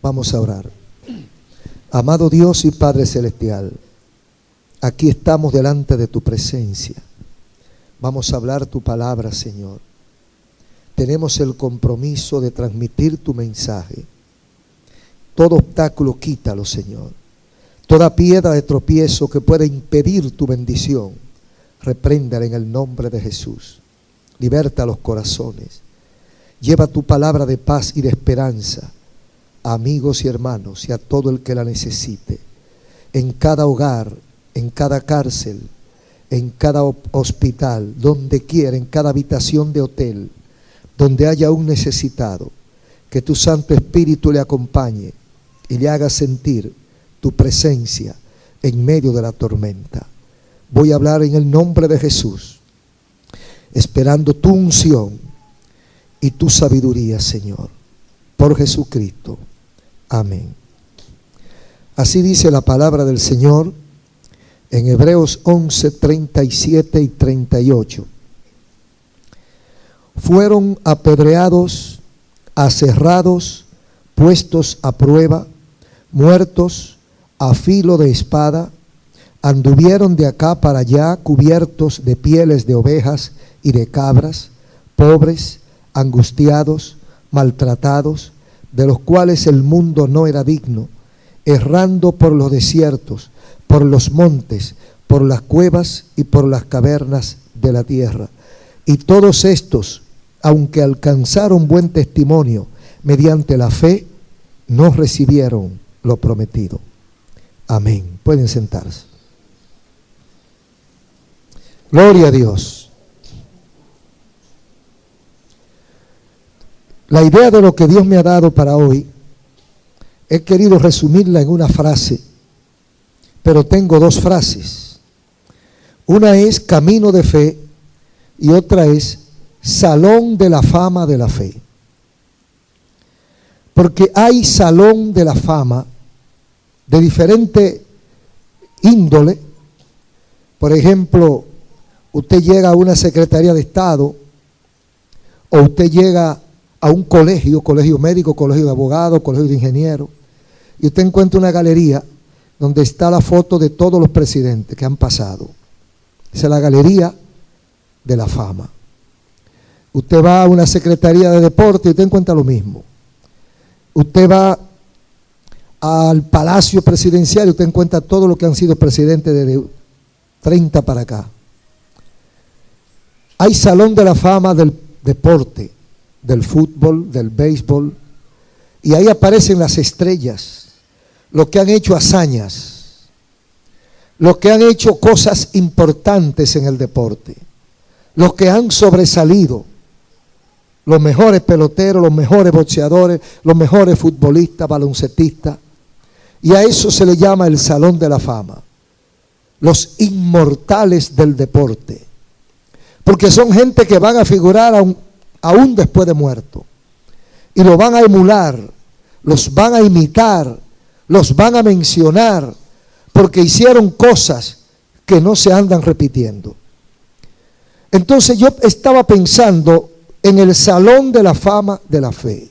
Vamos a orar. Amado Dios y Padre Celestial, aquí estamos delante de tu presencia. Vamos a hablar tu palabra, Señor. Tenemos el compromiso de transmitir tu mensaje. Todo obstáculo quítalo, Señor. Toda piedra de tropiezo que pueda impedir tu bendición, repréndala en el nombre de Jesús. Liberta los corazones. Lleva tu palabra de paz y de esperanza a amigos y hermanos y a todo el que la necesite. En cada hogar, en cada cárcel, en cada hospital, donde quiera, en cada habitación de hotel, donde haya un necesitado, que tu Santo Espíritu le acompañe y le haga sentir tu presencia en medio de la tormenta. Voy a hablar en el nombre de Jesús, esperando tu unción y tu sabiduría, Señor, por Jesucristo. Amén. Así dice la palabra del Señor en Hebreos 11, 37 y 38. Fueron apedreados, aserrados, puestos a prueba, muertos a filo de espada, anduvieron de acá para allá cubiertos de pieles de ovejas y de cabras, pobres, angustiados, maltratados, de los cuales el mundo no era digno, errando por los desiertos, por los montes, por las cuevas y por las cavernas de la tierra. Y todos estos, aunque alcanzaron buen testimonio mediante la fe, no recibieron lo prometido. Amén. Pueden sentarse. Gloria a Dios. La idea de lo que Dios me ha dado para hoy, he querido resumirla en una frase, pero tengo dos frases. Una es camino de fe y otra es salón de la fama de la fe. Porque hay salón de la fama de diferente índole. Por ejemplo, usted llega a una secretaría de Estado o usted llega a un colegio médico, colegio de abogados, colegio de ingenieros, y usted encuentra una galería donde está la foto de todos los presidentes que han pasado. Esa es la galería de la fama. Usted va a una secretaría de deporte y usted encuentra lo mismo. Usted va al Palacio Presidencial y usted encuentra todo lo que han sido presidentes desde 30 para acá. Hay salón de la fama del deporte, del fútbol, del béisbol, y ahí aparecen las estrellas, los que han hecho hazañas, los que han hecho cosas importantes en el deporte, los que han sobresalido, los mejores peloteros, los mejores boxeadores, los mejores futbolistas, baloncetistas, y a eso se le llama el salón de la fama, los inmortales del deporte, porque son gente que van a figurar aún después de muerto, y lo van a emular, los van a imitar, los van a mencionar, porque hicieron cosas que no se andan repitiendo. Entonces yo estaba pensando en el salón de la fama de la fe.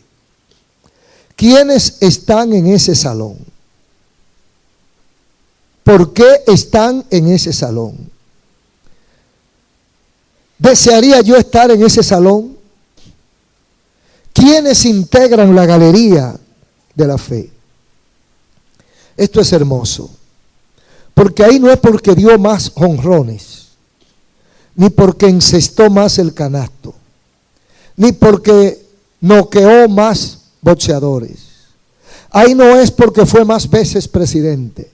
¿Quiénes están en ese salón? ¿Por qué están en ese salón? ¿Desearía yo estar en ese salón? ¿Quiénes integran la galería de la fe? Esto es hermoso, porque ahí no es porque dio más jonrones, ni porque encestó más el canasto, ni porque noqueó más boxeadores. Ahí no es porque fue más veces presidente.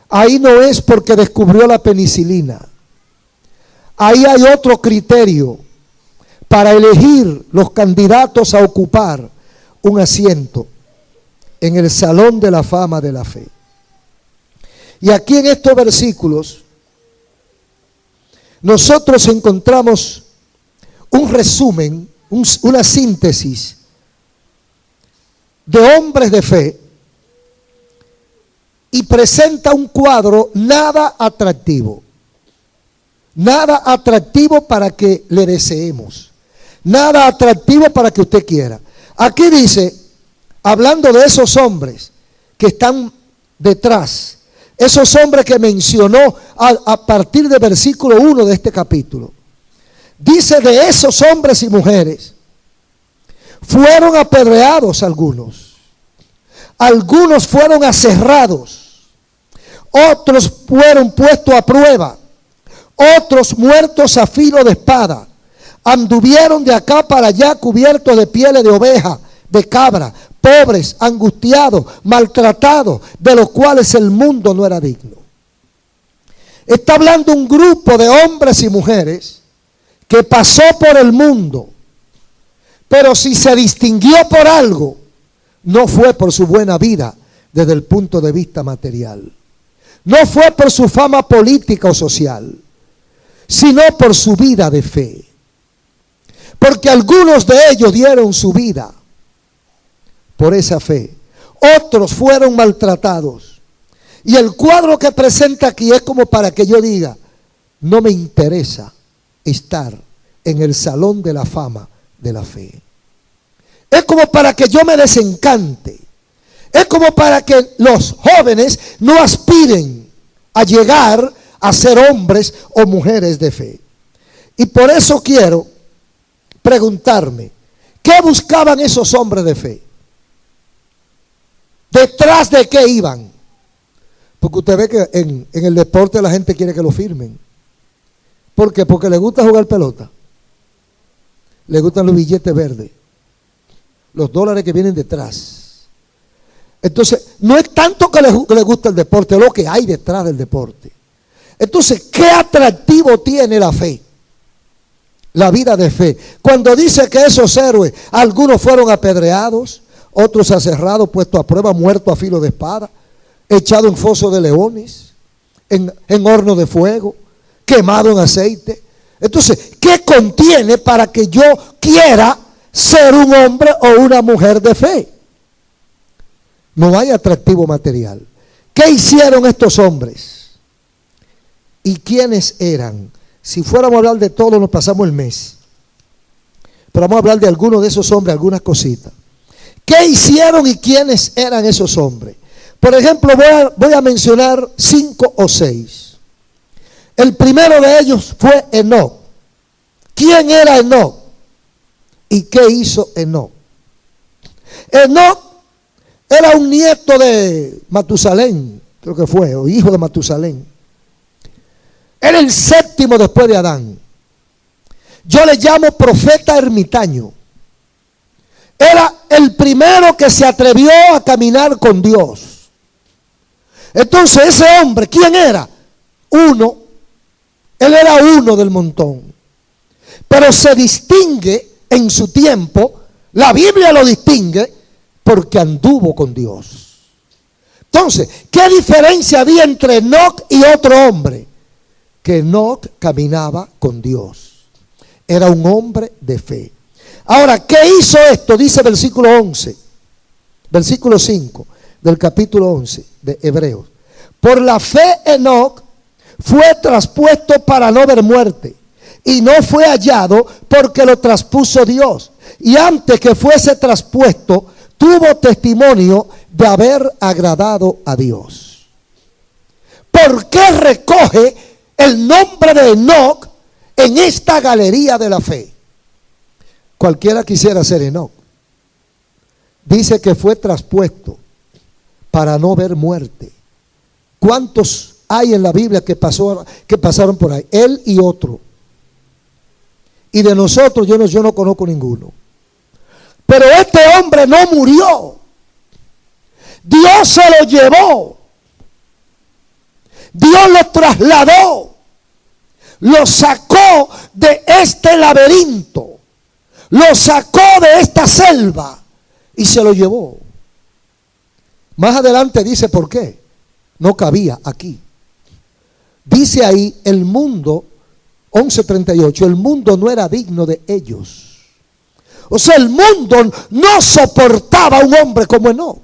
Ahí no es porque descubrió la penicilina. Ahí hay otro criterio para elegir los candidatos a ocupar un asiento en el salón de la fama de la fe. Y aquí en estos versículos nosotros encontramos un resumen, una síntesis de hombres de fe, y presenta un cuadro nada atractivo para que le deseemos, nada atractivo para que usted quiera. Aquí dice, hablando de esos hombres que están detrás, esos hombres que mencionó a partir del versículo 1 de este capítulo. Dice: de esos hombres y mujeres fueron apedreados algunos fueron aserrados, otros fueron puestos a prueba, otros muertos a filo de espada, anduvieron de acá para allá cubiertos de pieles de oveja, de cabra, pobres, angustiados, maltratados, de los cuales el mundo no era digno. Está hablando un grupo de hombres y mujeres que pasó por el mundo, pero si se distinguió por algo, no fue por su buena vida desde el punto de vista material, no fue por su fama política o social, sino por su vida de fe. Porque algunos de ellos dieron su vida por esa fe, otros fueron maltratados. Y el cuadro que presenta aquí es como para que yo diga: no me interesa estar en el salón de la fama de la fe. Es como para que yo me desencante. Es como para que los jóvenes no aspiren a llegar a ser hombres o mujeres de fe. Y por eso quiero preguntarme: ¿qué buscaban esos hombres de fe? ¿Detrás de qué iban? Porque usted ve que en el deporte la gente quiere que lo firmen. ¿Por qué? Porque le gusta jugar pelota, le gustan los billetes verdes, los dólares que vienen detrás. Entonces, no es tanto que le gusta el deporte, es lo que hay detrás del deporte. Entonces, ¿qué atractivo tiene la fe? La vida de fe. Cuando dice que esos héroes, algunos fueron apedreados, otros aserrados, puestos a prueba, muertos a filo de espada, echados en foso de leones, en horno de fuego, quemado en aceite. Entonces, ¿qué contiene para que yo quiera ser un hombre o una mujer de fe? No hay atractivo material. ¿Qué hicieron estos hombres? ¿Y quiénes eran? Si fuéramos a hablar de todo, nos pasamos el mes. Pero vamos a hablar de algunos de esos hombres, algunas cositas. ¿Qué hicieron y quiénes eran esos hombres? Por ejemplo, voy a mencionar 5 o 6. El primero de ellos fue Enoc. ¿Quién era Enoc? ¿Y qué hizo Enoc? Enoc era un nieto de Matusalén, creo que fue, o hijo de Matusalén. Era el 7º después de Adán. Yo le llamo profeta ermitaño. Era el primero que se atrevió a caminar con Dios. Entonces ese hombre, ¿quién era? Uno. Él era uno del montón. Pero se distingue en su tiempo, la Biblia lo distingue, porque anduvo con Dios. Entonces, ¿qué diferencia había entre Enoc y otro hombre? Que Enoc caminaba con Dios. Era un hombre de fe. Ahora, ¿qué hizo esto? Dice versículo 11, versículo 5 del capítulo 11 de Hebreos. Por la fe Enoc fue traspuesto para no ver muerte, y no fue hallado porque lo traspuso Dios. Y antes que fuese traspuesto, tuvo testimonio de haber agradado a Dios. ¿Por qué recoge el nombre de Enoc en esta galería de la fe? Cualquiera quisiera ser Enoc. Dice que fue traspuesto para no ver muerte. ¿Cuántos hay en la Biblia que pasaron por ahí? Él y otro. Y de nosotros yo no conozco ninguno. Pero este hombre no murió. Dios se lo llevó. Dios lo trasladó. Lo sacó de este laberinto. Lo sacó de esta selva y se lo llevó. Más adelante dice por qué. No cabía aquí. Dice ahí, el mundo, 11:38, el mundo no era digno de ellos. O sea, el mundo no soportaba a un hombre como Enoc.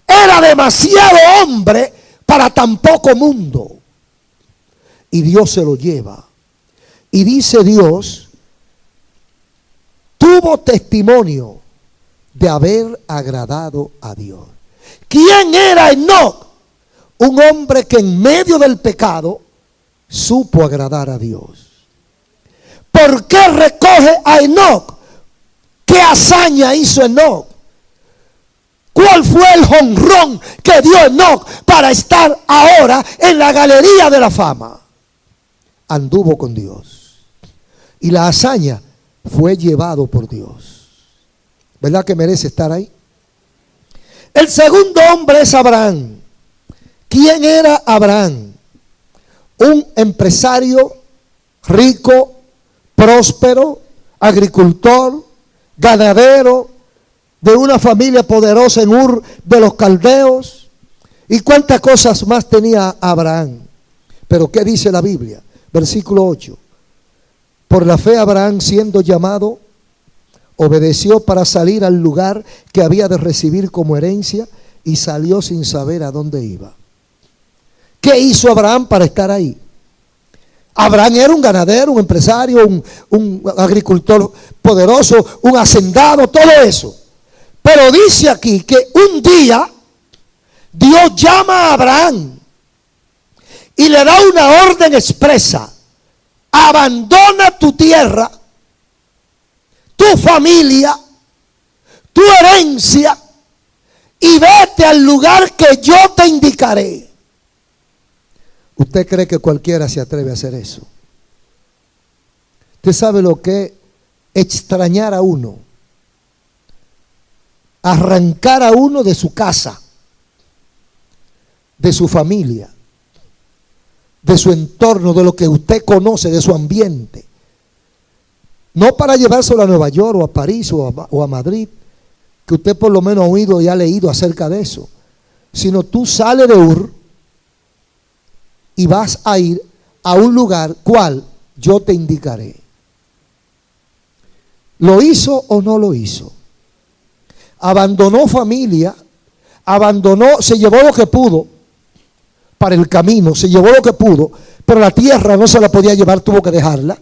Era demasiado hombre para tan poco mundo. Y Dios se lo lleva. Y dice Dios, tuvo testimonio de haber agradado a Dios. ¿Quién era Enoc? Un hombre que en medio del pecado supo agradar a Dios. ¿Por qué recoge a Enoc? ¿Qué hazaña hizo Enoc? ¿Cuál fue el jonrón que dio Enoc para estar ahora en la galería de la fama? Anduvo con Dios. Y la hazaña fue llevado por Dios. ¿Verdad que merece estar ahí? El segundo hombre es Abraham. ¿Quién era Abraham? Un empresario rico, próspero, agricultor, ganadero, de una familia poderosa en Ur de los Caldeos. ¿Y cuántas cosas más tenía Abraham? Pero ¿qué dice la Biblia? Versículo 8. Por la fe Abraham, siendo llamado, obedeció para salir al lugar que había de recibir como herencia y salió sin saber a dónde iba. ¿Qué hizo Abraham para estar ahí? Abraham era un ganadero, un empresario, un agricultor poderoso, un hacendado, todo eso. Pero dice aquí que un día Dios llama a Abraham y le da una orden expresa: abandona tu tierra, tu familia, tu herencia y vete al lugar que yo te indicaré. ¿Usted cree que cualquiera se atreve a hacer eso? ¿Usted sabe lo que es extrañar a uno? Arrancar a uno de su casa, de su familia, de su entorno, de lo que usted conoce, de su ambiente. No para llevárselo a Nueva York o a París o a Madrid, que usted por lo menos ha oído y ha leído acerca de eso, sino tú sales de Ur y vas a ir a un lugar cual yo te indicaré. ¿Lo hizo o no lo hizo? Abandonó familia, se llevó lo que pudo para el camino, se llevó lo que pudo, pero la tierra no se la podía llevar, tuvo que dejarla.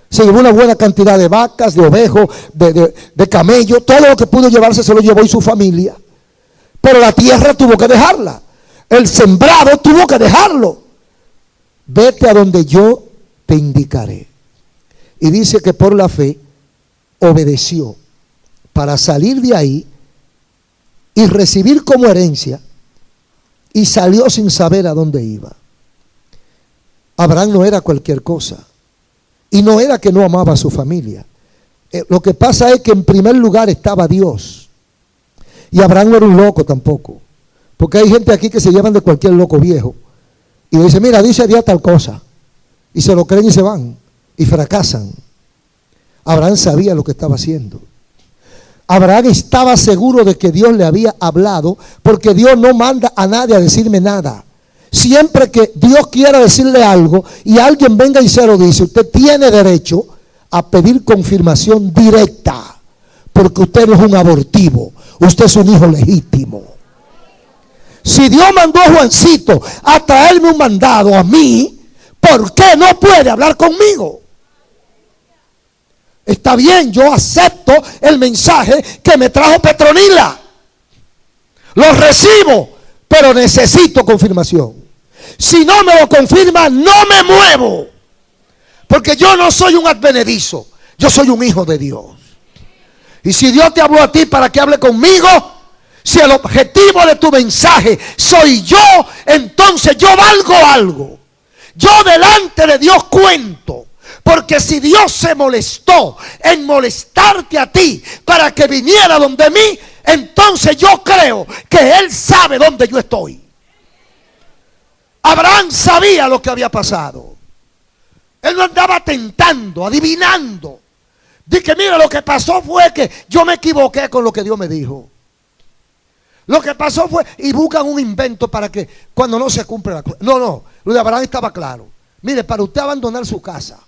Se llevó una buena cantidad de vacas, de ovejos, de camellos, todo lo que pudo llevarse se lo llevó y su familia. Pero la tierra tuvo que dejarla, el sembrado tuvo que dejarlo. Vete a donde yo te indicaré. Y dice que por la fe obedeció para salir de ahí y recibir como herencia, y salió sin saber a dónde iba. Abraham no era cualquier cosa, y no era que no amaba a su familia. Lo que pasa es que en primer lugar estaba Dios, y Abraham no era un loco tampoco, porque hay gente aquí que se llevan de cualquier loco viejo y le dice: mira, dice Dios tal cosa, y se lo creen y se van y fracasan. Abraham sabía lo que estaba haciendo. Abraham estaba seguro de que Dios le había hablado, porque Dios no manda a nadie a decirme nada. Siempre que Dios quiera decirle algo y alguien venga y se lo dice, usted tiene derecho a pedir confirmación directa, porque usted no es un abortivo, usted es un hijo legítimo. Si Dios mandó a Juancito a traerme un mandado a mí, ¿por qué no puede hablar conmigo? Está bien, yo acepto el mensaje que me trajo Petronila, lo recibo, pero necesito confirmación. Si no me lo confirma, no me muevo, porque yo no soy un advenedizo, yo soy un hijo de Dios. Y si Dios te habló a ti para que hable conmigo, si el objetivo de tu mensaje soy yo, entonces yo valgo algo. Yo delante de Dios cuento. Porque si Dios se molestó en molestarte a ti para que viniera donde mí, entonces yo creo que Él sabe dónde yo estoy. Abraham sabía lo que había pasado. Él no andaba tentando, adivinando. Dije: mira, lo que pasó fue que yo me equivoqué con lo que Dios me dijo. Lo que pasó fue, y buscan un invento para que cuando no se cumple la cosa. No, lo de Abraham estaba claro. Mire, para usted abandonar su casa,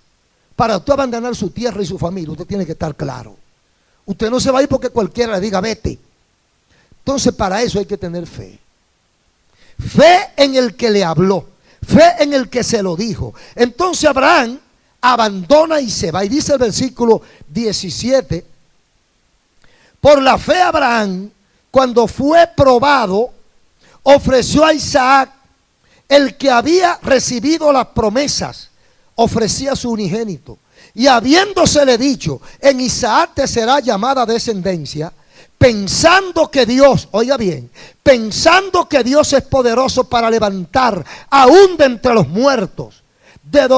para usted abandonar su tierra y su familia, usted tiene que estar claro. Usted no se va a ir porque cualquiera le diga vete. Entonces para eso hay que tener fe. Fe en el que le habló, fe en el que se lo dijo. Entonces Abraham abandona y se va. Y dice el versículo 17: Por la fe Abraham, cuando fue probado, ofreció a Isaac, el que había recibido las promesas, ofrecía su unigénito. Y habiéndosele dicho, en Isaac te será llamada descendencia, pensando que Dios, oiga bien, pensando que Dios es poderoso para levantar aún de entre los muertos, de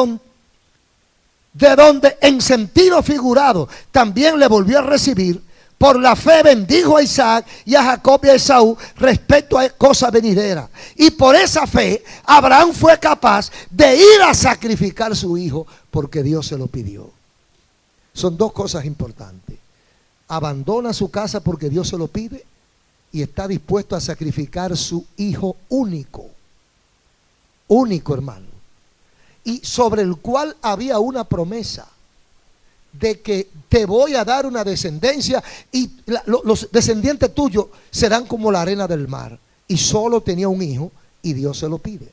donde en sentido figurado también le volvió a recibir, por la fe bendijo a Isaac y a Jacob y a Esaú respecto a cosas venideras. Y por esa fe Abraham fue capaz de ir a sacrificar a su hijo porque Dios se lo pidió. Son dos cosas importantes. Abandona su casa porque Dios se lo pide y está dispuesto a sacrificar su hijo único. Único, hermano. Y sobre el cual había una promesa de que te voy a dar una descendencia y los descendientes tuyos serán como la arena del mar. Y solo tenía un hijo y Dios se lo pide.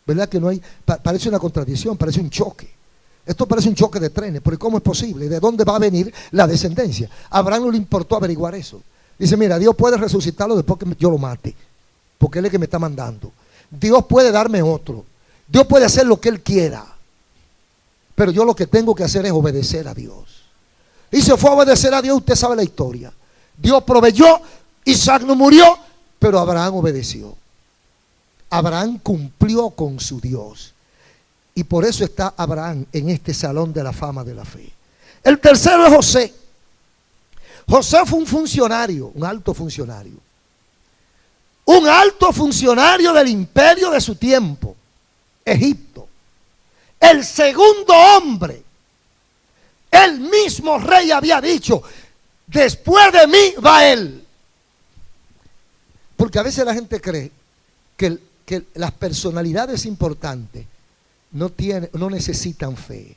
¿Verdad que no hay? Parece una contradicción, parece un choque. Esto parece un choque de trenes, porque ¿cómo es posible? ¿De dónde va a venir la descendencia? A Abraham no le importó averiguar eso. Dice, mira, Dios puede resucitarlo después que yo lo mate, porque Él es el que me está mandando. Dios puede darme otro. Dios puede hacer lo que Él quiera. Pero yo lo que tengo que hacer es obedecer a Dios. Y se fue a obedecer a Dios, usted sabe la historia. Dios proveyó, Isaac no murió, pero Abraham obedeció. Abraham cumplió con su Dios. Y por eso está Abraham en este salón de la fama de la fe. El tercero es José. José fue un funcionario, un alto funcionario. Un alto funcionario del imperio de su tiempo, Egipto. El segundo hombre. El mismo rey había dicho, después de mí va él. Porque a veces la gente cree que las personalidades importantes no necesitan fe.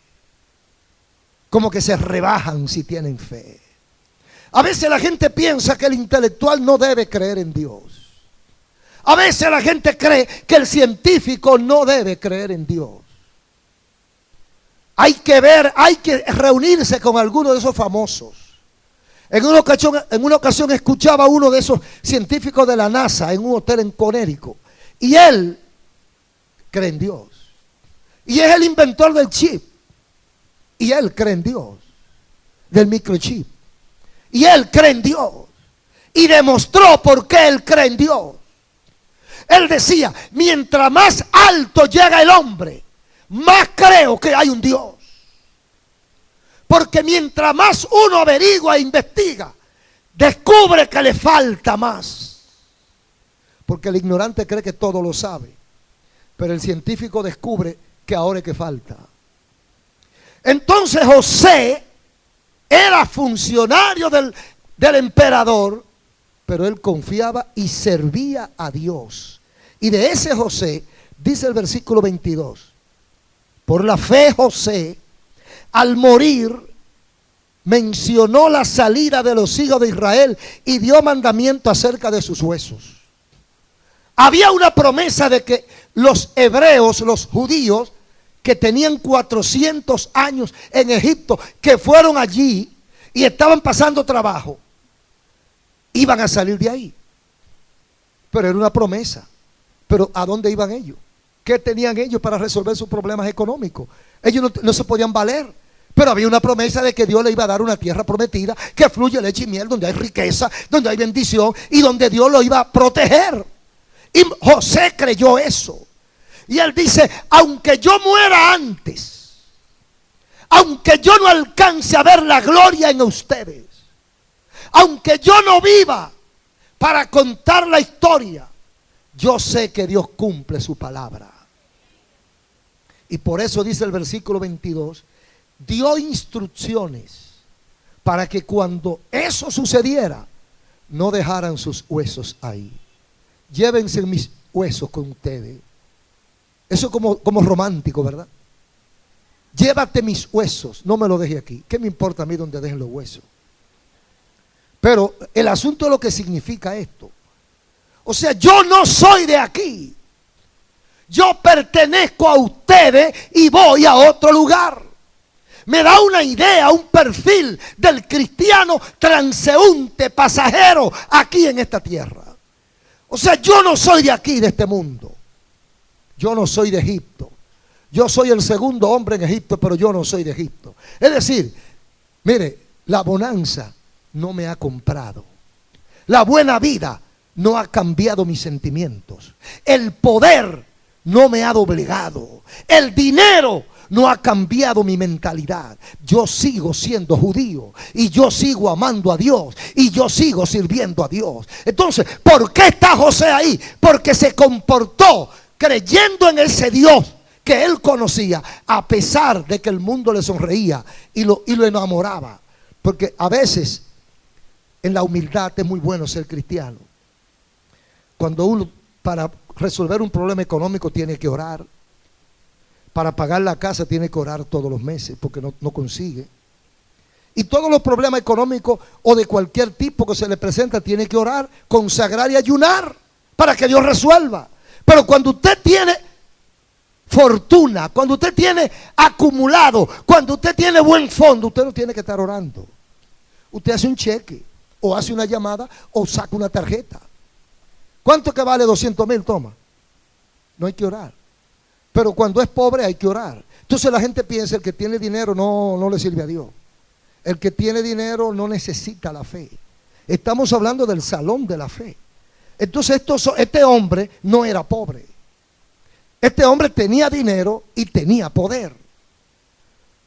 Como que se rebajan si tienen fe. A veces la gente piensa que el intelectual no debe creer en Dios. A veces la gente cree que el científico no debe creer en Dios. Hay que reunirse con alguno de esos famosos. En una ocasión escuchaba a uno de esos científicos de la NASA en un hotel en Connecticut. Y él cree en Dios. Y es el inventor del chip. Y él cree en Dios. Del microchip. Y él cree en Dios. Y demostró por qué él cree en Dios. Él decía, mientras más alto llega el hombre, más creo que hay un Dios. Porque mientras más uno averigua e investiga, descubre que le falta más. Porque el ignorante cree que todo lo sabe, pero el científico descubre que ahora es que falta. Entonces José era funcionario del emperador, pero él confiaba y servía a Dios. Y de ese José, dice el versículo 22, por la fe José, al morir, mencionó la salida de los hijos de Israel y dio mandamiento acerca de sus huesos. Había una promesa de que los hebreos, los judíos, que tenían 400 años en Egipto, que fueron allí y estaban pasando trabajo, iban a salir de ahí. Pero era una promesa. Pero ¿a dónde iban ellos? ¿Qué tenían ellos para resolver sus problemas económicos? Ellos no se podían valer. Pero había una promesa de que Dios le iba a dar una tierra prometida, que fluye leche y miel, donde hay riqueza, donde hay bendición y donde Dios lo iba a proteger. Y José creyó eso. Y él dice, aunque yo muera antes, aunque yo no alcance a ver la gloria en ustedes, aunque yo no viva para contar la historia, yo sé que Dios cumple su palabra. Y por eso dice el versículo 22, dio instrucciones para que cuando eso sucediera, no dejaran sus huesos ahí. Llévense mis huesos con ustedes. Eso es como romántico, ¿verdad? Llévate mis huesos, no me lo deje aquí. ¿Qué me importa a mí donde dejen los huesos? Pero el asunto es lo que significa esto. O sea, yo no soy de aquí. Yo pertenezco a ustedes y voy a otro lugar. me da una idea, un perfil del cristiano transeúnte, pasajero aquí en esta tierra. O sea, yo no soy de aquí, de este mundo. Yo no soy de Egipto. Yo soy el segundo hombre en Egipto, pero yo no soy de Egipto. Es decir, mire, la bonanza no me ha comprado. La buena vida no ha cambiado mis sentimientos. El poder no me ha doblegado. El dinero no ha cambiado mi mentalidad. Yo sigo siendo judío y yo sigo amando a Dios y yo sigo sirviendo a Dios. Entonces, ¿por qué está José ahí? Porque se comportó creyendo en ese Dios que él conocía, a pesar de que el mundo le sonreía y lo enamoraba. Porque a veces en la humildad es muy bueno ser cristiano. Cuando uno para resolver un problema económico tiene que orar, para pagar la casa tiene que orar todos los meses porque no consigue. Y todos los problemas económicos o de cualquier tipo que se le presenta tiene que orar, consagrar y ayunar para que Dios resuelva. Pero cuando usted tiene fortuna, cuando usted tiene acumulado, cuando usted tiene buen fondo, usted no tiene que estar orando. Usted hace un cheque o hace una llamada o saca una tarjeta. ¿Cuánto que vale 200,000? Toma. No hay que orar. Pero cuando es pobre hay que orar. Entonces la gente piensa el que tiene dinero no le sirve a Dios. El que tiene dinero no necesita la fe. Estamos hablando del salón de la fe. Entonces este hombre no era pobre. Este hombre tenía dinero y tenía poder.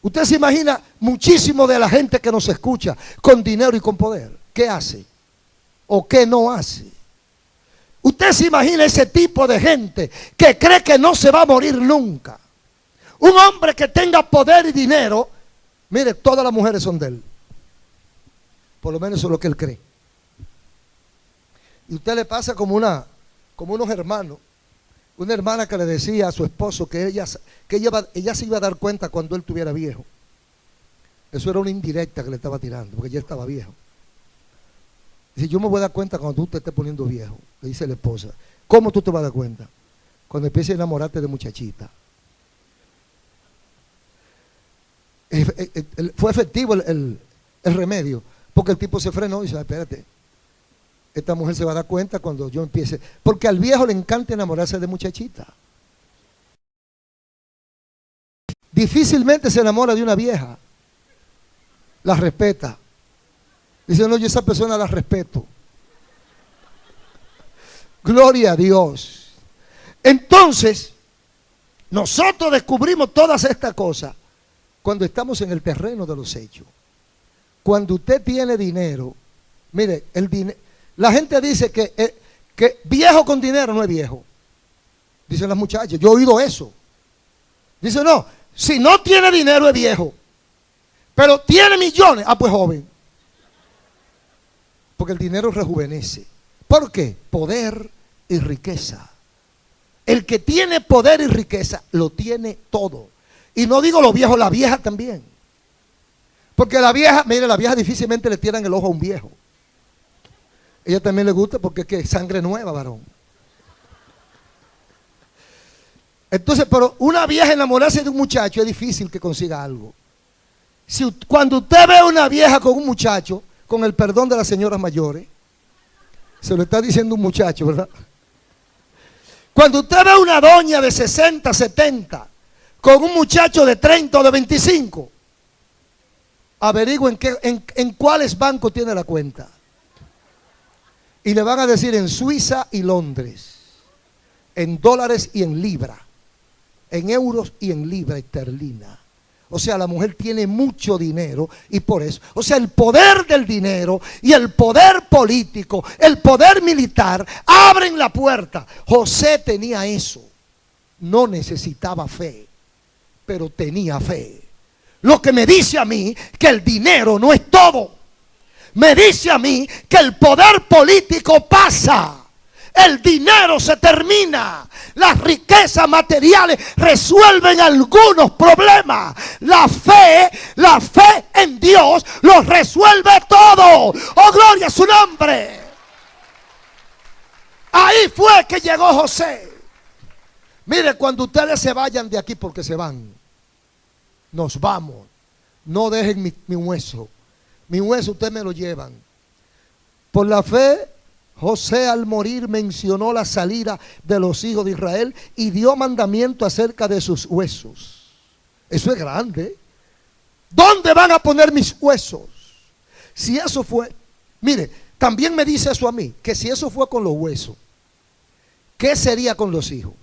Usted se imagina muchísimo de la gente que nos escucha con dinero y con poder. ¿Qué hace? ¿O qué no hace? Usted se imagina ese tipo de gente que cree que no se va a morir nunca. Un hombre que tenga poder y dinero, mire, todas las mujeres son de él. Por lo menos eso es lo que él cree. Y usted le pasa como unos hermanos. Una hermana que le decía a su esposo que ella se iba a dar cuenta cuando él estuviera viejo. Eso era una indirecta que le estaba tirando, porque ya estaba viejo. Dice, yo me voy a dar cuenta cuando tú te estés poniendo viejo, le dice la esposa. ¿Cómo tú te vas a dar cuenta? Cuando empieces a enamorarte de muchachita. Fue efectivo el remedio, porque el tipo se frenó y dice, espérate, esta mujer se va a dar cuenta cuando yo empiece. Porque al viejo le encanta enamorarse de muchachita. Difícilmente se enamora de una vieja. La respeta. Dice, no, yo esa persona la respeto. Gloria a Dios. Entonces, nosotros descubrimos todas estas cosas cuando estamos en el terreno de los hechos. Cuando usted tiene dinero, mire, el dinero. La gente dice que viejo con dinero no es viejo. Dicen las muchachas, yo he oído eso. Dicen, no, si no tiene dinero es viejo. Pero tiene millones, pues joven. Porque el dinero rejuvenece. ¿Por qué? Poder y riqueza. El que tiene poder y riqueza lo tiene todo. Y no digo los viejos, la vieja también. Porque la vieja, mire, la vieja difícilmente le tiran el ojo a un viejo. Ella también le gusta porque es que sangre nueva, varón. Entonces, pero una vieja enamorarse de un muchacho es difícil que consiga algo. Cuando usted ve una vieja con un muchacho, con el perdón de las señoras mayores, se lo está diciendo un muchacho, ¿verdad? Cuando usted ve una doña de 60, 70, con un muchacho de 30 o de 25, averigüen en cuáles bancos tiene la cuenta. Y le van a decir en Suiza y Londres, en dólares y en libra, en euros y en libra esterlina. O sea, la mujer tiene mucho dinero y por eso, o sea, el poder del dinero y el poder político, el poder militar, abren la puerta. José tenía eso, no necesitaba fe, pero tenía fe. Lo que me dice a mí que el dinero no es todo. Me dice a mí que el poder político pasa, el dinero se termina, las riquezas materiales resuelven algunos problemas. La fe en Dios lo resuelve todo. ¡Oh, gloria a su nombre! Ahí fue que llegó José. Mire, cuando ustedes se vayan de aquí, porque se van, nos vamos. no dejen mi hueso. Mi hueso ustedes me lo llevan. Por la fe, José al morir mencionó la salida de los hijos de Israel y dio mandamiento acerca de sus huesos. Eso es grande. ¿Dónde van a poner mis huesos? Si eso fue, mire, también me dice eso a mí, que si eso fue con los huesos, ¿qué sería con los hijos?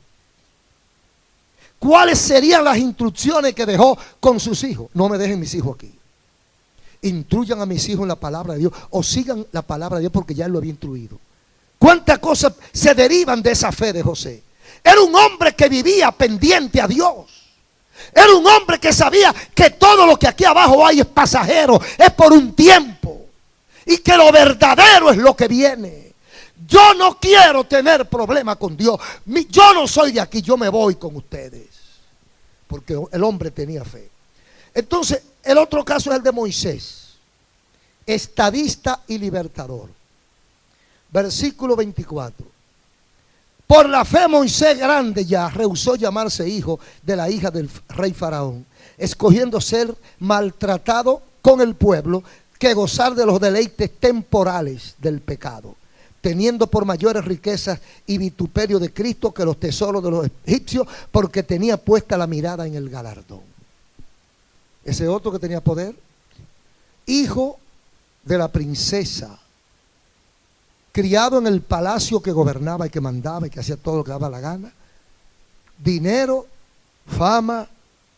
¿Cuáles serían las instrucciones que dejó con sus hijos? No me dejen mis hijos aquí. Instruyan a mis hijos en la palabra de Dios, o sigan la palabra de Dios, porque ya él lo había instruido. ¿Cuántas cosas se derivan de esa fe de José? Era un hombre que vivía pendiente a Dios. Era un hombre que sabía que todo lo que aquí abajo hay es pasajero, es por un tiempo, y que lo verdadero es lo que viene. Yo no quiero tener problema con Dios. Yo no soy de aquí, yo me voy con ustedes. Porque el hombre tenía fe. Entonces, el otro caso es el de Moisés, estadista y libertador. Versículo 24. Por la fe Moisés, grande ya, rehusó llamarse hijo de la hija del rey Faraón, escogiendo ser maltratado con el pueblo que gozar de los deleites temporales del pecado, teniendo por mayores riquezas y vituperio de Cristo que los tesoros de los egipcios, porque tenía puesta la mirada en el galardón. Ese otro que tenía poder, hijo de la princesa, criado en el palacio que gobernaba y que mandaba y que hacía todo lo que daba la gana, dinero, fama,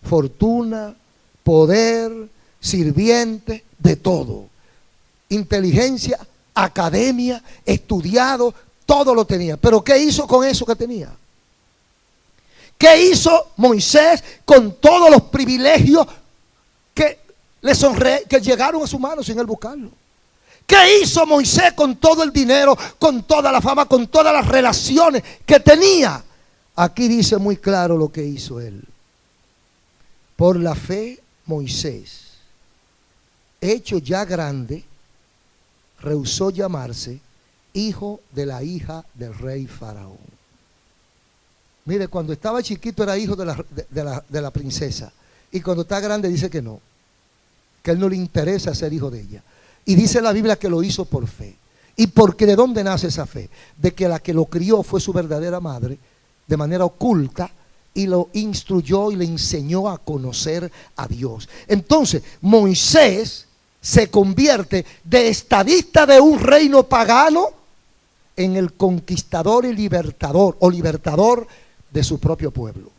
fortuna, poder, sirviente, de todo, inteligencia, academia, estudiado, todo lo tenía. Pero ¿qué hizo con eso que tenía? ¿Qué hizo Moisés con todos los privilegios que llegaron a su mano sin él buscarlo? ¿Qué hizo Moisés con todo el dinero, con toda la fama, con todas las relaciones que tenía? Aquí dice muy claro lo que hizo él. Por la fe Moisés, hecho ya grande, rehusó llamarse hijo de la hija del rey Faraón. Mire, cuando estaba chiquito era hijo de la princesa, y cuando está grande dice que no, que a él no le interesa ser hijo de ella. Y dice la Biblia que lo hizo por fe. ¿Y porque de dónde nace esa fe? De que la que lo crió fue su verdadera madre, de manera oculta, y lo instruyó y le enseñó a conocer a Dios. Entonces, Moisés se convierte de estadista de un reino pagano en el conquistador y libertador, o libertador de su propio pueblo.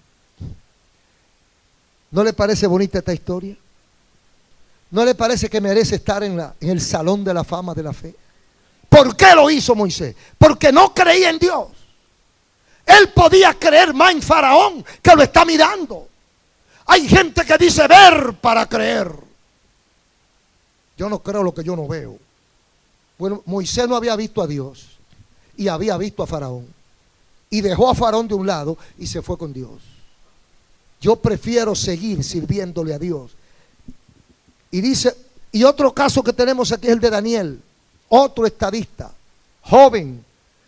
¿No le parece bonita esta historia? ¿No le parece que merece estar en el salón de la fama de la fe? ¿Por qué lo hizo Moisés? Porque no creía en Dios. Él podía creer más en Faraón, que lo está mirando. Hay gente que dice ver para creer. Yo no creo lo que yo no veo. Bueno, Moisés no había visto a Dios y había visto a Faraón, y dejó a Faraón de un lado y se fue con Dios. Yo prefiero seguir sirviéndole a Dios. Y dice, y otro caso que tenemos aquí es el de Daniel, otro estadista, joven,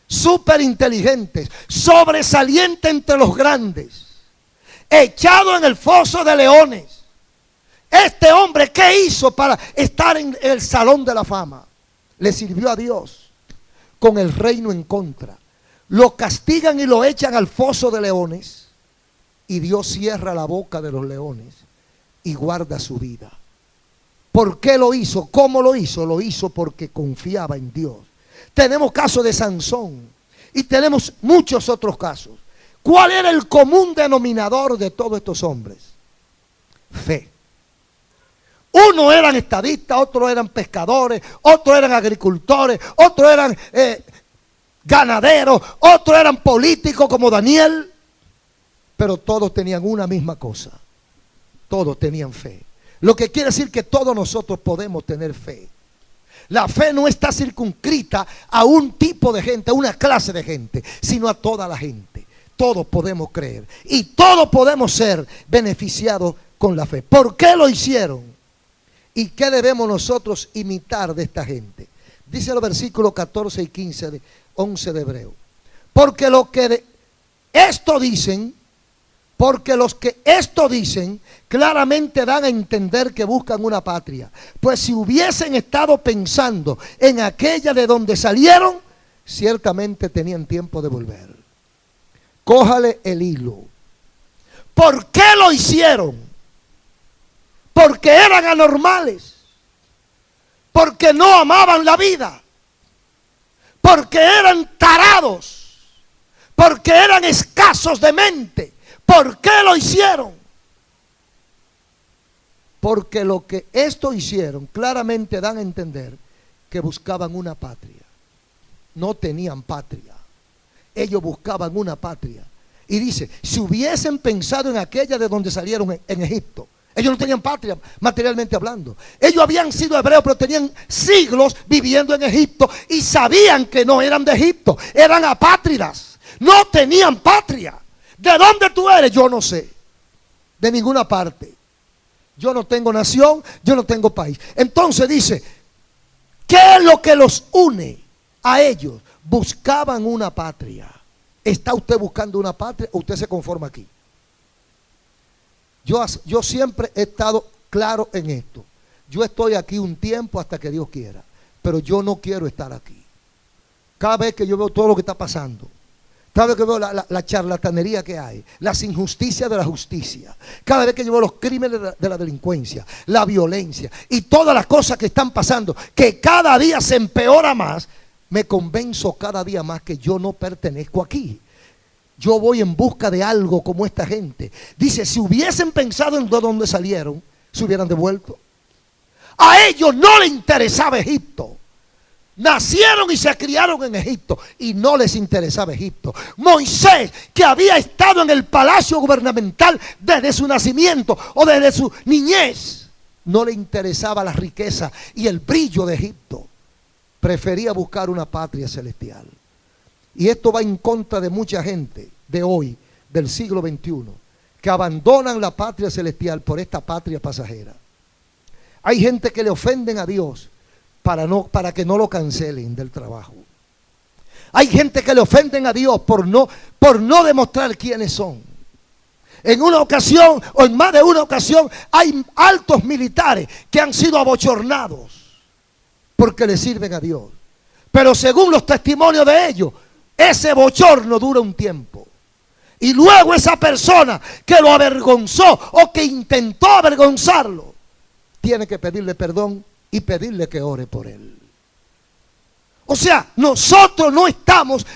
súper inteligente, sobresaliente entre los grandes, echado en el foso de leones. Este hombre, ¿qué hizo para estar en el salón de la fama? Le sirvió a Dios con el reino en contra. Lo castigan y lo echan al foso de leones, y Dios cierra la boca de los leones y guarda su vida. ¿Por qué lo hizo? ¿Cómo lo hizo? Lo hizo porque confiaba en Dios. Tenemos casos de Sansón y tenemos muchos otros casos. ¿Cuál era el común denominador de todos estos hombres? Fe. Unos eran estadistas, otros eran pescadores, otros eran agricultores, otros eran ganaderos, otros eran políticos como Daniel. Pero todos tenían una misma cosa. Todos tenían fe. Lo que quiere decir que todos nosotros podemos tener fe. La fe no está circunscrita a un tipo de gente, a una clase de gente, sino a toda la gente. Todos podemos creer y todos podemos ser beneficiados con la fe. ¿Por qué lo hicieron? ¿Y qué debemos nosotros imitar de esta gente? Dice los versículos 14 y 15 de 11 de Hebreo. Porque lo que esto dicen, Porque los que esto dicen claramente dan a entender que buscan una patria. Pues si hubiesen estado pensando en aquella de donde salieron, ciertamente tenían tiempo de volver. Cójale el hilo. ¿Por qué lo hicieron? Porque eran anormales. Porque no amaban la vida. Porque eran tarados. Porque eran escasos de mente. ¿Por qué lo hicieron? Porque lo que esto hicieron claramente dan a entender que buscaban una patria. No tenían patria. Ellos buscaban una patria. Y dice, si hubiesen pensado en aquella de donde salieron en Egipto. Ellos no tenían patria, materialmente hablando. Ellos habían sido hebreos, pero tenían siglos viviendo en Egipto y sabían que no eran de Egipto. Eran apátridas. No tenían patria. ¿De dónde tú eres? Yo no sé. De ninguna parte. Yo no tengo nación, yo no tengo país. Entonces dice, ¿qué es lo que los une a ellos? Buscaban una patria. ¿Está usted buscando una patria o usted se conforma aquí? Yo siempre he estado claro en esto. Yo estoy aquí un tiempo hasta que Dios quiera, pero yo no quiero estar aquí. Cada vez que yo veo todo lo que está pasando, cada vez que veo la charlatanería que hay, las injusticias de la justicia, cada vez que yo veo los crímenes de la delincuencia, la violencia y todas las cosas que están pasando, que cada día se empeora más, me convenzo cada día más que yo no pertenezco aquí. Yo voy en busca de algo como esta gente. Dice, si hubiesen pensado en de dónde salieron, se hubieran devuelto. A ellos no les interesaba Egipto. Nacieron y se criaron en Egipto y no les interesaba Egipto. Moisés, que había estado en el palacio gubernamental desde su nacimiento o desde su niñez, no le interesaba la riqueza y el brillo de Egipto. Prefería buscar una patria celestial. Y esto va en contra de mucha gente de hoy, del siglo XXI, que abandonan la patria celestial por esta patria pasajera. Hay gente que le ofenden a Dios para que no lo cancelen del trabajo. Hay gente que le ofenden a Dios por no demostrar quiénes son. En una ocasión, o en más de una ocasión, hay altos militares que han sido abochornados porque le sirven a Dios. Pero según los testimonios de ellos, ese bochorno dura un tiempo. Y luego esa persona que lo avergonzó o que intentó avergonzarlo, tiene que pedirle perdón y pedirle que ore por él. O sea, nosotros no estamos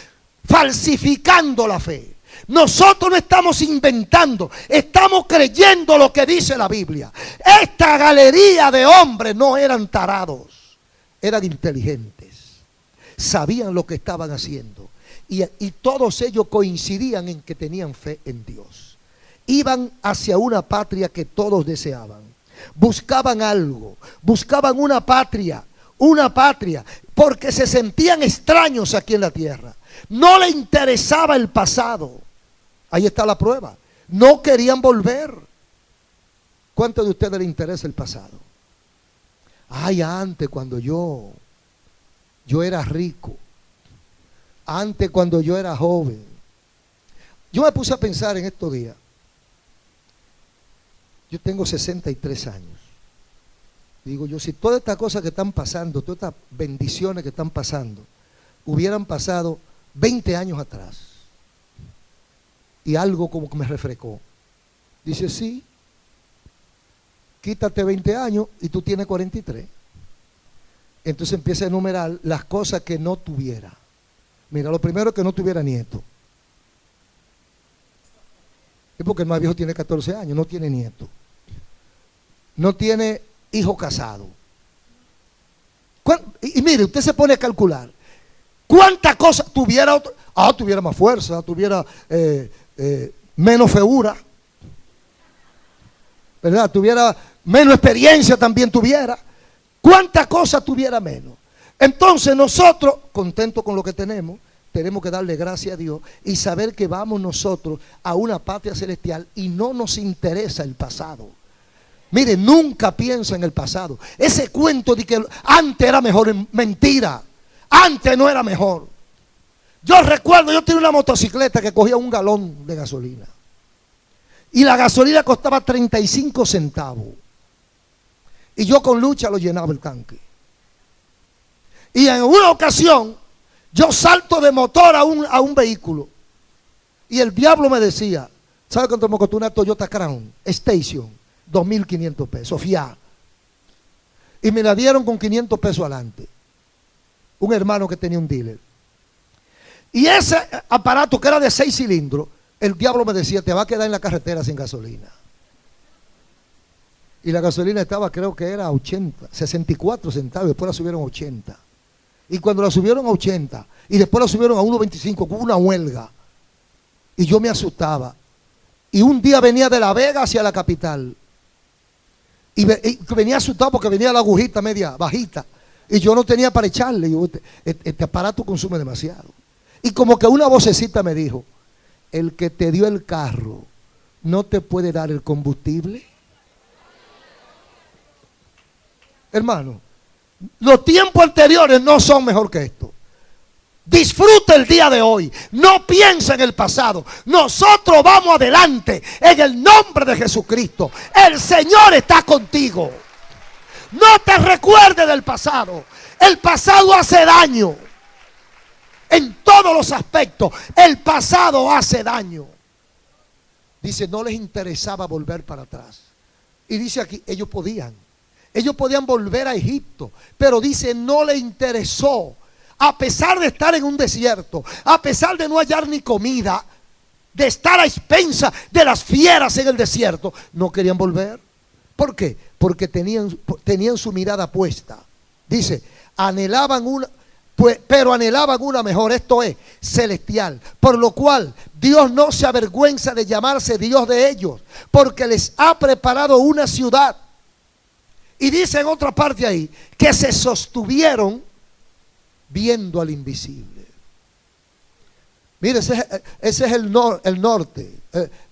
falsificando la fe. Nosotros no estamos inventando, estamos creyendo lo que dice la Biblia. Esta galería de hombres no eran tarados, eran inteligentes. Sabían lo que estaban haciendo. Y todos ellos coincidían en que tenían fe en Dios. Iban hacia una patria que todos deseaban. Buscaban algo, buscaban una patria, porque se sentían extraños aquí en la tierra. No les interesaba el pasado. Ahí está la prueba. No querían volver. ¿Cuántos de ustedes les interesa el pasado? Ay, antes cuando yo era rico. Antes cuando yo era joven. Yo me puse a pensar en estos días. Yo tengo 63 años. Digo yo, si todas estas cosas que están pasando, todas estas bendiciones que están pasando, hubieran pasado 20 años atrás, y algo como que me refrescó. Dice, sí, quítate 20 años y tú tienes 43. Entonces empieza a enumerar las cosas que no tuviera. Mira, lo primero es que no tuviera nieto. Es porque el más viejo tiene 14 años, no tiene nieto. No tiene hijo casado. Y mire, usted se pone a calcular. ¿Cuántas cosas tuviera otro? Tuviera más fuerza, tuviera menos figura, ¿verdad? Tuviera menos experiencia, también tuviera. ¿Cuántas cosas tuviera menos? Entonces nosotros, contentos con lo que tenemos que darle gracias a Dios y saber que vamos nosotros a una patria celestial y no nos interesa el pasado. Mire, nunca piensa en el pasado. Ese cuento de que antes era mejor, mentira. Antes no era mejor. Yo recuerdo, yo tenía una motocicleta que cogía 1 galón de gasolina. y la gasolina costaba 35 centavos. Y yo con lucha lo llenaba el tanque. Y en una ocasión yo salto de motor a un vehículo y el diablo me decía, ¿sabe cuánto me costó una Toyota Crown Station? 2.500 pesos, fiá. Y me la dieron con 500 pesos adelante. Un hermano que tenía un dealer. Y ese aparato que era de 6 cilindros, el diablo me decía, te va a quedar en la carretera sin gasolina. Y la gasolina estaba, creo que era 64 centavos, después la subieron a 80. Y cuando la subieron a 80, y después la subieron a 1.25, hubo una huelga. Y yo me asustaba. Y un día venía de La Vega hacia la capital. Y venía asustado porque venía la agujita media bajita. Y yo no tenía para echarle. Yo, este aparato consume demasiado. Y como que una vocecita me dijo, el que te dio el carro no te puede dar el combustible. Hermano, los tiempos anteriores no son mejor que esto. Disfruta el día de hoy. No piensa en el pasado. Nosotros vamos adelante en el nombre de Jesucristo. El Señor está contigo. No te recuerdes del pasado. El pasado hace daño. En todos los aspectos, el pasado hace daño. Dice, no les interesaba volver para atrás. Y dice aquí, ellos podían volver a Egipto, pero dice, no les interesó. A pesar de estar en un desierto, a pesar de no hallar ni comida, de estar a expensas de las fieras en el desierto, no querían volver. ¿Por qué? Porque tenían su mirada puesta. Dice, pero anhelaban una mejor, esto es, celestial. Por lo cual Dios no se avergüenza de llamarse Dios de ellos, porque les ha preparado una ciudad. Y dice en otra parte ahí, que se sostuvieron viendo al invisible. Mire, ese es el norte,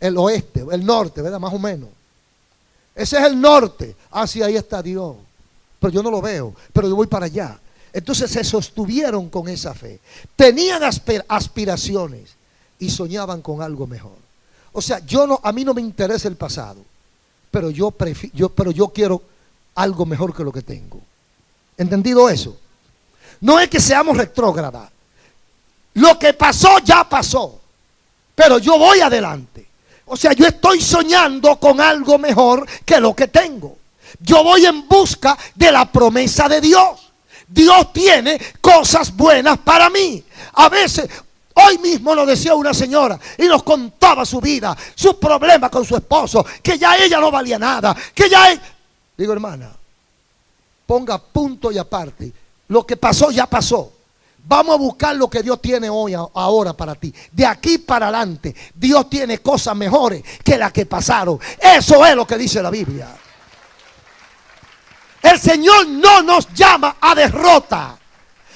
el oeste, el norte, ¿verdad? Más o menos. Ese es el norte. Hacia ahí está Dios. Pero yo no lo veo, pero yo voy para allá. Entonces se sostuvieron con esa fe. Tenían aspiraciones y soñaban con algo mejor. O sea, a mí no me interesa el pasado, pero yo quiero algo mejor que lo que tengo. ¿Entendido eso? No es que seamos retrógradas. Lo que pasó ya pasó, pero yo voy adelante. O sea, yo estoy soñando con algo mejor que lo que tengo. Yo voy en busca de la promesa de Dios. Dios tiene cosas buenas para mí. A veces, hoy mismo nos decía una señora y nos contaba su vida, sus problemas con su esposo, que ya ella no valía nada, Digo, hermana, ponga punto y aparte. Lo que pasó ya pasó. Vamos a buscar lo que Dios tiene hoy, ahora para ti. De aquí para adelante, Dios tiene cosas mejores que las que pasaron. Eso es lo que dice la Biblia. El Señor no nos llama a derrota.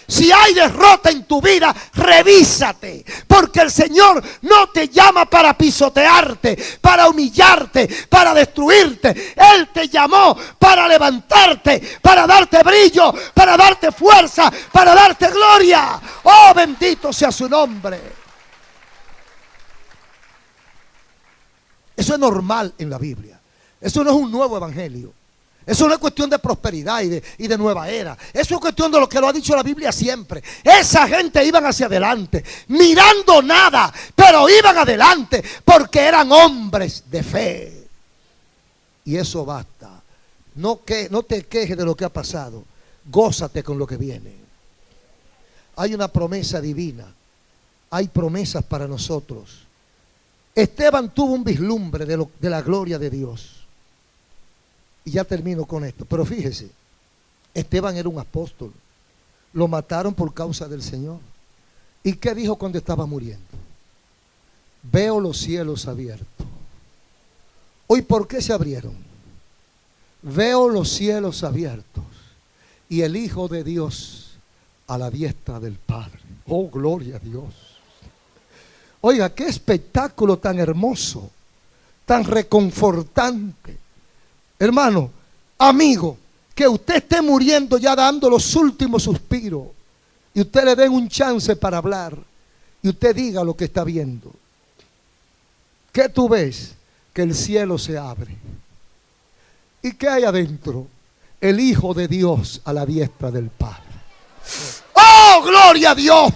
Si hay derrota en tu vida, revísate, porque el Señor no te llama para pisotearte, para humillarte, para destruirte. Él te llamó para levantarte, para darte brillo, para darte fuerza, para darte gloria. Oh, bendito sea su nombre. Eso es normal en la Biblia. Eso no es un nuevo evangelio. Eso no es cuestión de prosperidad y de nueva era. Eso es cuestión de lo que lo ha dicho la Biblia siempre. Esa gente iban hacia adelante, mirando nada, pero iban adelante porque eran hombres de fe. Y eso basta. No te quejes de lo que ha pasado. Gózate con lo que viene. Hay una promesa divina. Hay promesas para nosotros. Esteban tuvo un vislumbre de la gloria de Dios. Y ya termino con esto. Pero fíjese, Esteban era un apóstol. Lo mataron por causa del Señor. ¿Y qué dijo cuando estaba muriendo? Veo los cielos abiertos. Hoy, ¿por qué se abrieron? Veo los cielos abiertos y el Hijo de Dios a la diestra del Padre. Oh, gloria a Dios. Oiga, qué espectáculo tan hermoso, tan reconfortante. Hermano, amigo, que usted esté muriendo ya dando los últimos suspiros y usted le den un chance para hablar y usted diga lo que está viendo. ¿Qué tú ves? que el cielo se abre. ¿Y qué hay adentro? El Hijo de Dios a la diestra del Padre. ¡Oh, gloria a Dios!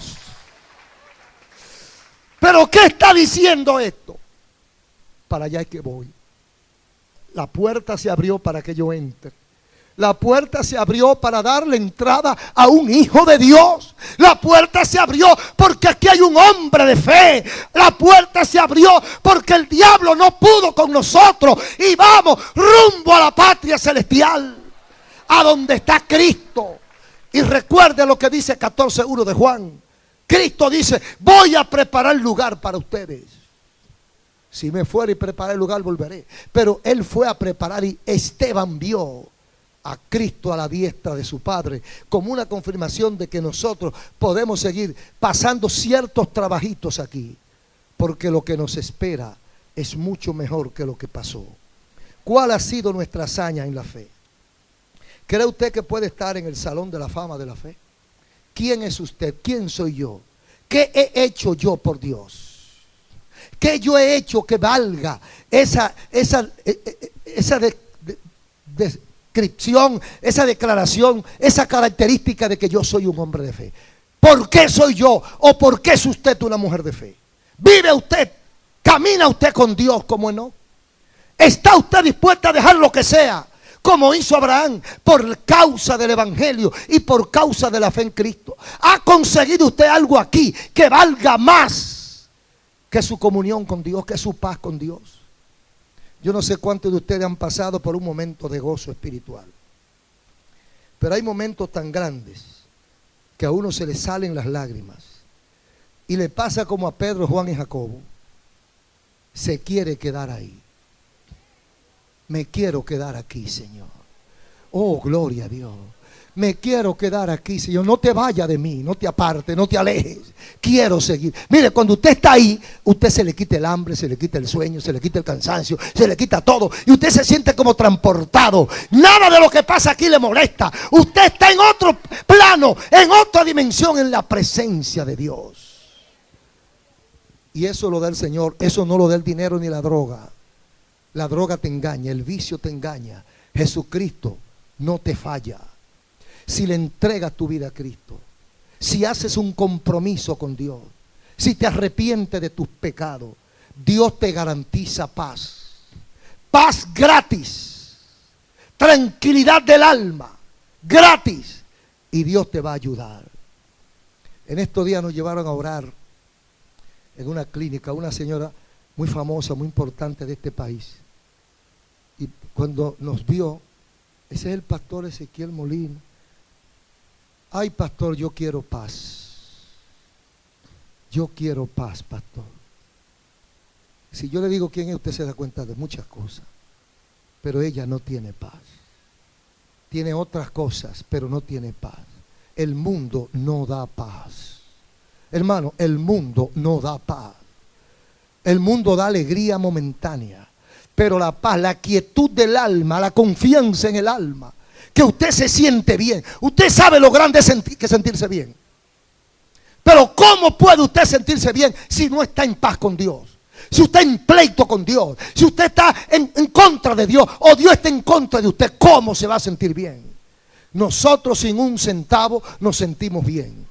¿Pero qué está diciendo esto? Para allá es que voy. La puerta se abrió para que yo entre. La puerta se abrió para darle entrada a un hijo de Dios. La puerta se abrió porque aquí hay un hombre de fe. La puerta se abrió porque el diablo no pudo con nosotros. Y vamos rumbo a la patria celestial, a donde está Cristo. Y recuerde lo que dice 14:1 de Juan. Cristo dice: voy a preparar lugar para ustedes. Si me fuera y preparar el lugar, volveré. Pero Él fue a preparar, y Esteban vio a Cristo a la diestra de su Padre, como una confirmación de que nosotros podemos seguir pasando ciertos trabajitos aquí, porque lo que nos espera es mucho mejor que lo que pasó. ¿Cuál ha sido nuestra hazaña en la fe? ¿Cree usted que puede estar en el Salón de la Fama de la Fe? ¿Quién es usted? ¿Quién soy yo? ¿Qué he hecho yo por Dios? ¿Qué yo he hecho que valga esa descripción, esa declaración, esa característica de que yo soy un hombre de fe? ¿Por qué soy yo? ¿O por qué es usted una mujer de fe? ¿Vive usted? ¿Camina usted con Dios como no? ¿Está usted dispuesta a dejar lo que sea, como hizo Abraham, por causa del evangelio y por causa de la fe en Cristo? ¿Ha conseguido usted algo aquí que valga más que su comunión con Dios, que su paz con Dios? Yo no sé cuántos de ustedes han pasado por un momento de gozo espiritual, pero hay momentos tan grandes que a uno se le salen las lágrimas, y le pasa como a Pedro, Juan y Jacobo. Se quiere quedar ahí. Me quiero quedar aquí, Señor. Oh, gloria a Dios. Me quiero quedar aquí, Señor. No te vayas de mí, no te apartes, no te alejes. Quiero seguir. Mire, cuando usted está ahí, usted se le quita el hambre, se le quita el sueño, se le quita el cansancio, se le quita todo. Y usted se siente como transportado. Nada de lo que pasa aquí le molesta. Usted está en otro plano, en otra dimensión, en la presencia de Dios. Y eso lo da el Señor. Eso no lo da el dinero ni la droga. La droga te engaña, el vicio te engaña. Jesucristo no te falla. Si le entregas tu vida a Cristo, si haces un compromiso con Dios, si te arrepientes de tus pecados, Dios te garantiza paz. Paz gratis, tranquilidad del alma, gratis. Y Dios te va a ayudar. En estos días nos llevaron a orar en una clínica, una señora muy famosa, muy importante de este país. Y cuando nos vio, ese es el pastor Ezequiel Molina. Ay, pastor, yo quiero paz. Yo quiero paz, pastor. Si yo le digo quién es, usted se da cuenta de muchas cosas. Pero ella no tiene paz. Tiene otras cosas, pero no tiene paz. El mundo no da paz. Hermano, el mundo no da paz. El mundo da alegría momentánea, pero la paz, la quietud del alma, la confianza en el alma, que usted se siente bien. Usted sabe lo grande que sentirse bien. Pero ¿cómo puede usted sentirse bien si no está en paz con Dios? Si usted está en pleito con Dios, si usted está en contra de Dios, o Dios está en contra de usted, ¿cómo se va a sentir bien? Nosotros sin un centavo nos sentimos bien.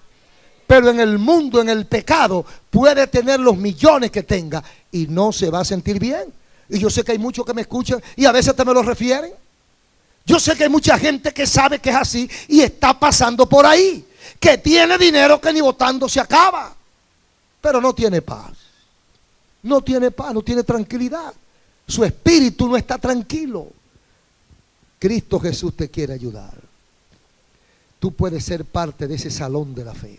Pero en el mundo, en el pecado, puede tener los millones que tenga y no se va a sentir bien. Y yo sé que hay muchos que me escuchan y a veces te me lo refieren. Yo sé que hay mucha gente que sabe que es así y está pasando por ahí, que tiene dinero que ni votando se acaba, pero no tiene paz. No tiene paz, no tiene tranquilidad. Su espíritu no está tranquilo. Cristo Jesús te quiere ayudar. Tú puedes ser parte de ese salón de la fe.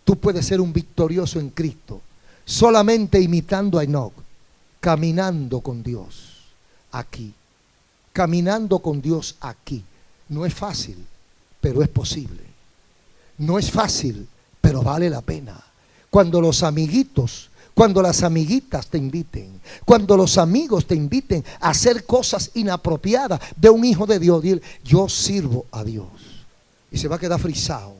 Tú puedes ser un victorioso en Cristo, solamente imitando a Enoc, caminando con Dios aquí. Caminando con Dios aquí. No es fácil, pero es posible. No es fácil, pero vale la pena. Cuando los amiguitos, cuando las amiguitas te inviten, cuando los amigos te inviten a hacer cosas inapropiadas de un hijo de Dios, dile: yo sirvo a Dios. Y se va a quedar frisado.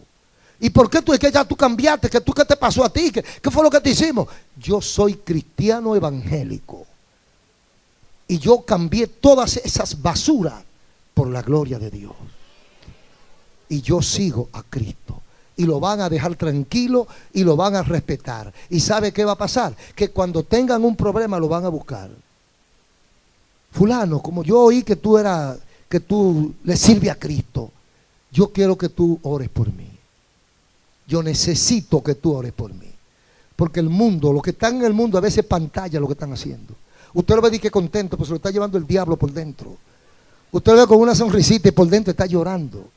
¿Y por qué tú es que ya tú cambiaste? ¿Qué te pasó a ti? ¿Qué fue lo que te hicimos? Yo soy cristiano evangélico. Y yo cambié todas esas basuras por la gloria de Dios. Y yo sigo a Cristo. Y lo van a dejar tranquilo y lo van a respetar. ¿Y sabe qué va a pasar? Que cuando tengan un problema lo van a buscar. Fulano, como yo oí que tú le sirves a Cristo, yo quiero que tú ores por mí. Yo necesito que tú ores por mí. Porque el mundo, los que están en el mundo a veces pantalla lo que están haciendo. Usted lo ve y que contento, pues se lo está llevando el diablo por dentro. Usted lo ve con una sonrisita y por dentro está llorando.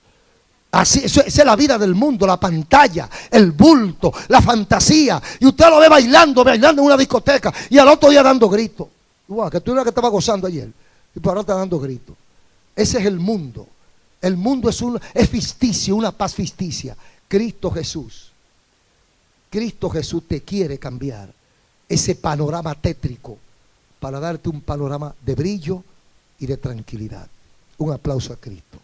Así, esa es la vida del mundo, la pantalla, el bulto, la fantasía. Y usted lo ve bailando en una discoteca y al otro día dando gritos. Wow, que tú eras que estaba gozando ayer y por ahora está dando gritos. Ese es el mundo. El mundo es ficticio, una paz ficticia. Cristo Jesús te quiere cambiar ese panorama tétrico para darte un panorama de brillo y de tranquilidad. Un aplauso a Cristo.